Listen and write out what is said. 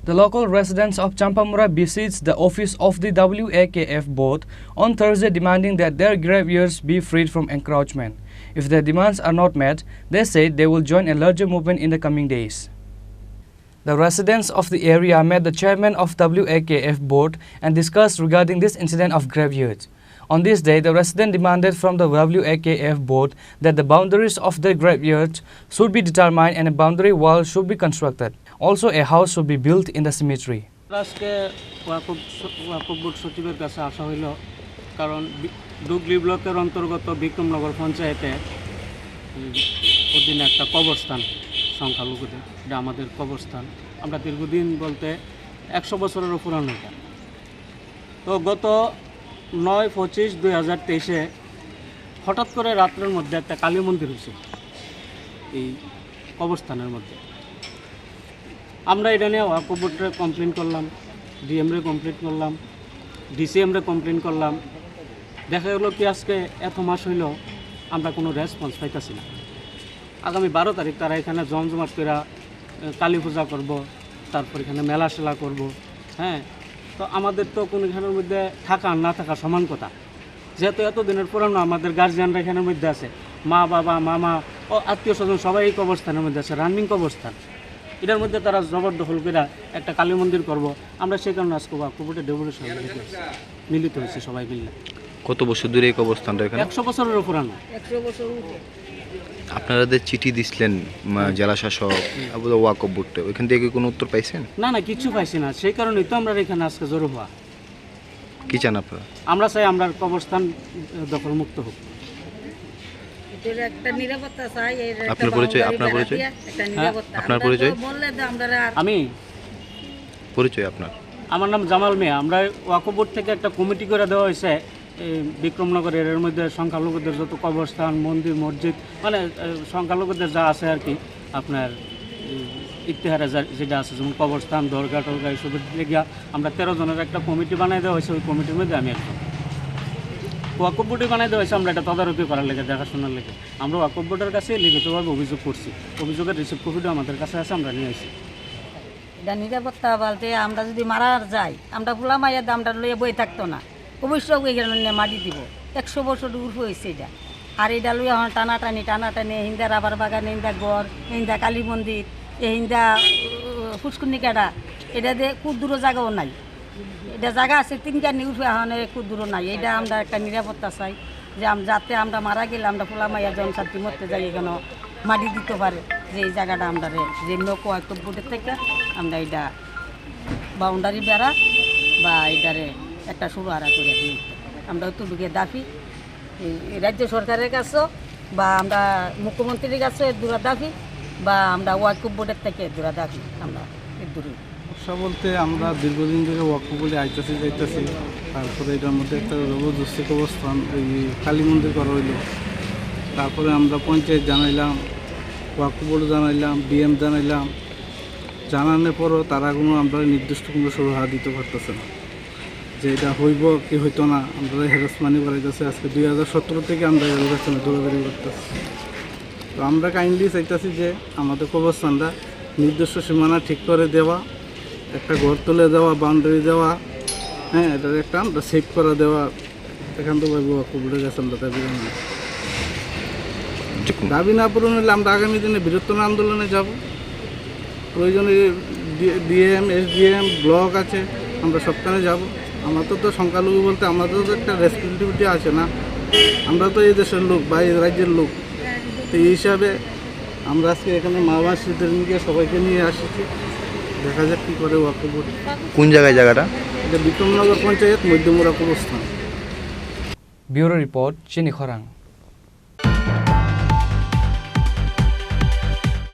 The local residents of Champamura besieged the office of the Wakf Board on Thursday, demanding that their graveyards be freed from encroachment. If their demands are not met, they said they will join a larger movement in the coming days. The residents of the area met the chairman of Wakf Board and discussed regarding this incident of graveyards. On this day, the resident demanded from the Wakf Board that the boundaries of the graveyards should be determined and a boundary wall should be constructed. Also, a house should be built in the cemetery. আজকে ওয়াকফ board সচিবের কাছে আসা হইল কারণ ডুগলি ব্লকের অন্তর্গত বিক্রমনগর পঞ্চায়েতে অধীনে একটা কবরস্থান সংখ্যালঘুদের, এটা আমাদের কবরস্থান। আমরা দীর্ঘদিন বলতে 100 বছরেরও পুরানো এটা। তো গত 9/25/2023-এ হঠাৎ করে রাত্রের মধ্যে একটা কালী মন্দির হয়েছে এই কবরস্থানের মধ্যে। আমরা এটা নিয়ে ওয়াকফ বোর্ডে কমপ্লেন করলাম, ডিএমরে কমপ্লেন করলাম, ডিসিএমরে কমপ্লেন করলাম। দেখা গেল কি আজকে এত মাস হইল আমরা কোনো রেসপন্স পাইতেছি না। আগামী 12 তারিখ তারা এখানে জমজমাট করে কালী পূজা করব, তারপর এখানে মেলা সেলা করব। হ্যাঁ, তো আমাদের তো কোনো এখানের মধ্যে থাকা না থাকা সমান কথা। যেহেতু এতদিনের পুরানো আমাদের গার্জিয়ানরা এখানের মধ্যে আছে, মা বাবা মামা ও আত্মীয় স্বজন সবাই এই কবরস্থানের মধ্যে আছে, রানিং কবরস্থান। এটার মধ্যে তারা জবরদখল করে একটা কালী মন্দির করব। আমরা সেই কারণে আজকে ওয়াকফ বোর্ডের ডেপুটেশন মিলিত হয়েছে সবাই মিলে। কত বছর ধরে এই কবরস্থানটা এখানে? 100 বছরেরও পুরানো। 100 বছর। আপনাদের চিঠি দিছিলেন জেলা শাসক ওয়াকফ বোর্ডে, ওইখান থেকে কোনো উত্তর পাইছেন? না না, কিছু পাইছি না। সেই কারণেই তো আমরা এখানে আজকে জড়ো হওয়া। কি চান আপনারা? আমরা চাই আমরা কবরস্থান দখল মুক্ত হোক। একটা নিরাপত্তা চাই। আপনার পরিচয়? আপনার পরিচয়? আপনার পরিচয়? আমি পরিচয় আপনার? আমার নাম জামাল মিয়া। আমরা ওয়াকফ বোর্ড থেকে একটা কমিটি করে দেওয়া হয়েছে এই বিক্রমনগরের, এর মধ্যে সংখ্যালঘুদের যত কবরস্থান মন্দির মসজিদ মানে সংখ্যালঘুদের যা আছে আর কি, আপনার ইতিহারে যেটা আছে যেমন কবরস্থান দরগা টরগা এইসবের দিকে আমরা 13 জনের একটা কমিটি বানাই দেওয়া হয়েছে। ওই কমিটির মধ্যে আমি একজন। ওয়াকফ বোর্ডে বানাই দেওয়া হয়েছে আমরা এটা তদারকি করার লেগে, দেখাশোনার লেগে। আমরা ওয়াকফ বোর্ডের কাছে লিখিতভাবে অভিযোগ করছি, অভিযোগের রিসিভ কপিটা আমাদের কাছে আছে, আমরা নিয়ে আসি। এটা নিরাপত্তা বলতে আমরা যদি মারা যাই, আমরা ফুলা মাইয়া আমরা লইয়া বই থাকতো না, অবশ্যই নিয়ে মাটি দিব। 100 বছর উর্ফ হয়েছে এটা। আর এটা লইয়া এখন টানাটানি হিন্দা রাবার বাগান, হিন্দা গড়, হিন্দা কালী মন্দির, হিন্দা ফুসকুনি কাটা, এটা দিয়ে খুব দূর জায়গাও নাই। এটা জায়গা আছে 3 কানি উঠে এখন খুব দূর নাই। এটা আমরা একটা নিরাপত্তা চাই যে যাতে আমরা মারা গেলে আমরা ফুলা মাইয়া জনসাথী মরতে যাই এখানে মাটি দিতে পারে, যে এই জায়গাটা আমরা যে ওয়াকফ বোর্ডের থেকে আমরা এটা বাউন্ডারি বেড়া বা এটারে একটা সুরাহারা করে দিই। আমরা অতটুকু দাবি রাজ্য সরকারের কাছেও বা আমরা মুখ্যমন্ত্রীর কাছে দূরা দাবি বা আমরা ওয়াকফ বোর্ডের থেকে দূরা দাবি। আমরা দূরে সমস্যা বলতে আমরা দীর্ঘদিন ধরে ওয়াকফ বোর্ডে যাইতেছি। তারপরে এটার মধ্যে একটা জবরদস্তি অবস্থান ওই কালী মন্দির করা হইলো। তারপরে আমরা পঞ্চায়েত জানাইলাম, ওয়াকফ বোর্ড জানাইলাম, ডিএম জানাইলাম। জানানোর পরও তারা কোনো আমরা নির্দিষ্ট কোনো সুরাহা দিতে পারতেছে না যে এটা হইব কি হইতো না। আমরা হ্যারাসমানি করাইতেছে। আজকে 2017 থেকে আমরা এর কাছে দৌড়াদৌড়ি করতেছি। তো আমরা কাইন্ডলি চাইতেছি যে আমাদের কবরস্থানটা নির্দিষ্ট সীমানা ঠিক করে দেওয়া, একটা ঘর তুলে দেওয়া, বাউন্ডারি দেওয়া, হ্যাঁ, এটার একটা আমরা সেভ করে দেওয়া। এখান থেকে ওয়াকফ বোর্ডের কাছে আমরা দাবি না পূরণ হলে আমরা আগামী দিনে বৃহত্তর আন্দোলনে যাব। প্রয়োজনে ডিএম এসডিএম ব্লক আছে, আমরা সবখানে যাব। আমাদের তো সংখ্যালঘু বলতে আমাদের তো একটা রেসপন্সিবিলিটি আছে না। আমরা তো এই দেশের লোক বা এই রাজ্যের লোক। তো এই হিসাবে আমরা আজকে এখানে মা বাসীদের নিয়ে সবাইকে নিয়ে আসছি। দেখা যাক কী করে ওয়াকফ বোর্ড। কোন জায়গাটা? এটা বিক্রমনগর পঞ্চায়েত মধ্যমুরা কবরস্থান। ব্যুরো রিপোর্ট, চিনি খরাং।